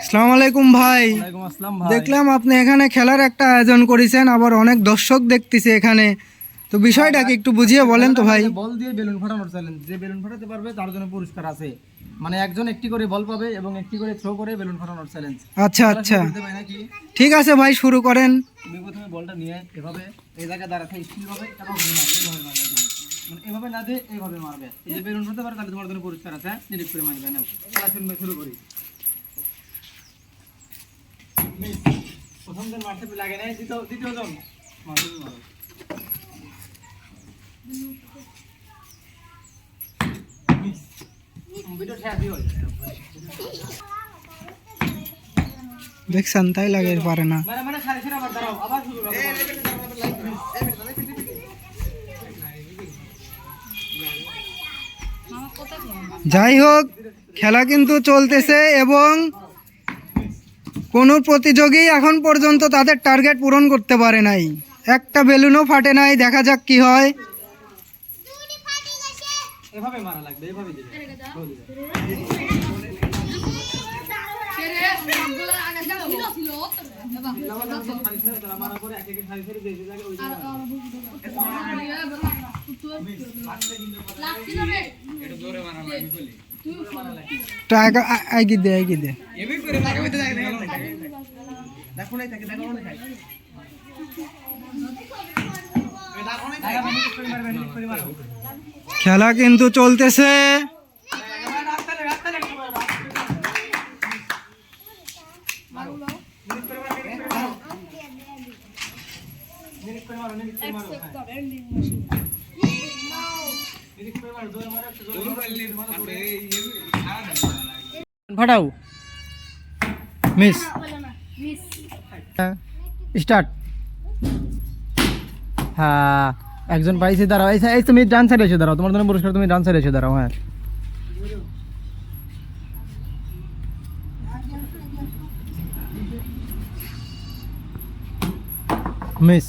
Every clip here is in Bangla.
আসসালামু আলাইকুম ভাই। ওয়ালাইকুম আসসালাম ভাই। দেখলাম আপনি এখানে খেলার একটা আয়োজন করেছেন, আবার অনেক দর্শক দেখতেছি এখানে, তো বিষয়টা কি একটু বুঝিয়ে বলেন তো ভাই। বল দিয়ে বেলুন ফাটানোর চ্যালেঞ্জ, যে বেলুন ফাটাতে পারবে তার জন্য পুরস্কার আছে। মানে একজন একটি করে বল পাবে এবং একটি করে থ্রো করে বেলুন ফাটানোর চ্যালেঞ্জ। আচ্ছা আচ্ছা, করতে পারি নাকি? ঠিক আছে ভাই, শুরু করেন। তুমি প্রথমে বলটা নিয়ে এভাবে এই জায়গায় দাঁড়াতে স্টিল ভাবে এবং এইভাবে মারবে তুমি। মানে এভাবে না দিয়ে এইভাবে মারবে। যদি বেলুন ফাটাতে পারো তাহলে তোমার জন্য পুরস্কার আছে। নিরিখ করে মারবে। নাও খেলা শুরু করি। প্রথম জন মারতে লাগে না, দ্বিতীয় জন মারবে। মারো দেখছেন, তাই লাগে পারে না। যাই হোক, খেলা কিন্তু চলতেছে এবং কোনো প্রতিযোগী এখন পর্যন্ত তাদের টার্গেট পূরণ করতে পারে নাই, একটা বেলুনও ফাটে নাই। দেখা যাক কি হয়। এভাবে মারা লাগবে, এভাবে দিবে। আগে দে। খেলা কিন্তু চলতেছে। ফাটাও। Miss start. হ্যাঁ, একজন পাইছে। দাঁড়াও, এই তুমি ডান সাইডে এসে দাঁড়াও, তোমার জন্য পুরস্কার। তুমি ডান সাইডে এসে দাঁড়াও। হ্যাঁ, মিস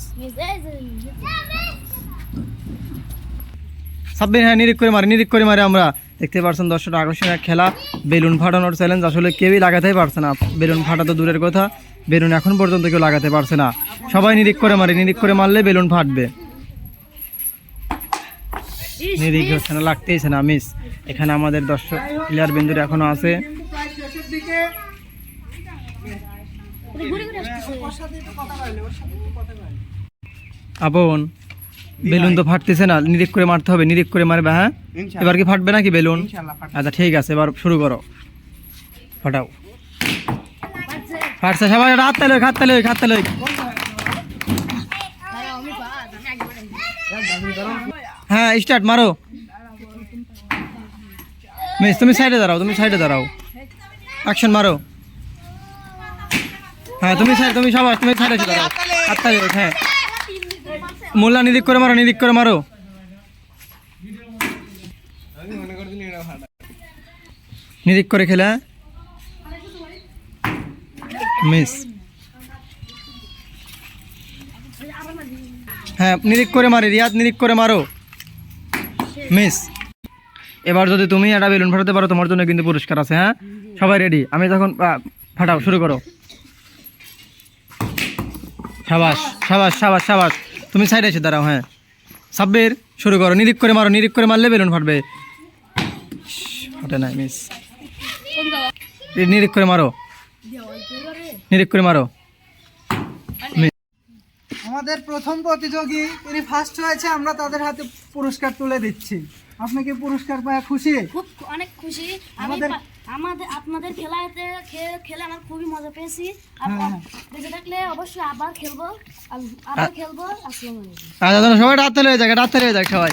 সাব্বির। হ্যাঁ, নিরিখ করে মারে। আমরা দেখতে পাচ্ছেন দর্শক, আকর্ষণীয় খেলা বেলুন ফাটানোর চ্যালেঞ্জ। আসলে কেউই লাগাতেই পারছে না। বেলুন ফাটা তো দূরের কথা, বেলুন এখন পর্যন্ত কেউ লাগাতে পারছে না। সবাই নিরিখ করে মারলে বেলুন ফাটবে। নিরিখ হচ্ছে না, লাগতেইছে না। মিস। এখানে আমাদের দর্শক প্লেয়ার বিন্দুর এখনো আছে। আপন বেলুন তো ফাটতেছে না, নিরিখ করে মারতে হবে। নিরিখ করে মারবে। হ্যাঁ, এবার কি ফাটবে নাকি বেলুন? আচ্ছা ঠিক আছে, এবার শুরু করো। ফাটাও। ফাটছে। সবাই হাত তালে। হ্যাঁ, স্টার্ট। মারো। মিস, তুমি সাইডে দাঁড়াও। অ্যাকশন মারো। হ্যাঁ, তুমি সাইডে এসে দাঁড়াও। হাত তালে। হ্যাঁ, মোল্লা নিরিখ করে মারো। নিরিখ করে খেলা। মিস। হ্যাঁ, নিরিখ করে মারি। রিয়াদ, নিরিখ করে মারো। মিস। এবার যদি তুমি একটা বেলুন ফাটাতে পারো, তোমার জন্য কিন্তু পুরস্কার আছে। হ্যাঁ, সবাই রেডি? আমি তখন ফাটাও, শুরু করো। সাবাস। তুমি সাইডে এসে দাঁড়াও। হ্যাঁ, সাব্বির শুরু করো। নিরিখ করে মারলে বেলুন ফাটবে। ফাটে নাই। মিস। নিরিখ করে মারো। আমাদের প্রথম প্রতিযোগী তিনি ফার্স্ট হয়েছে, আমরা তাদের হাতে পুরস্কার তুলে দিচ্ছি। আপনি কি পুরস্কার পায় খুশি? খুব অনেক খুশি। আপনাদের খেলে আমার খুবই মজা পেয়েছি। বেঁচে থাকলে অবশ্যই আবার খেলবো। আচ্ছা, সবাই রাত হয়ে যাক সবাই।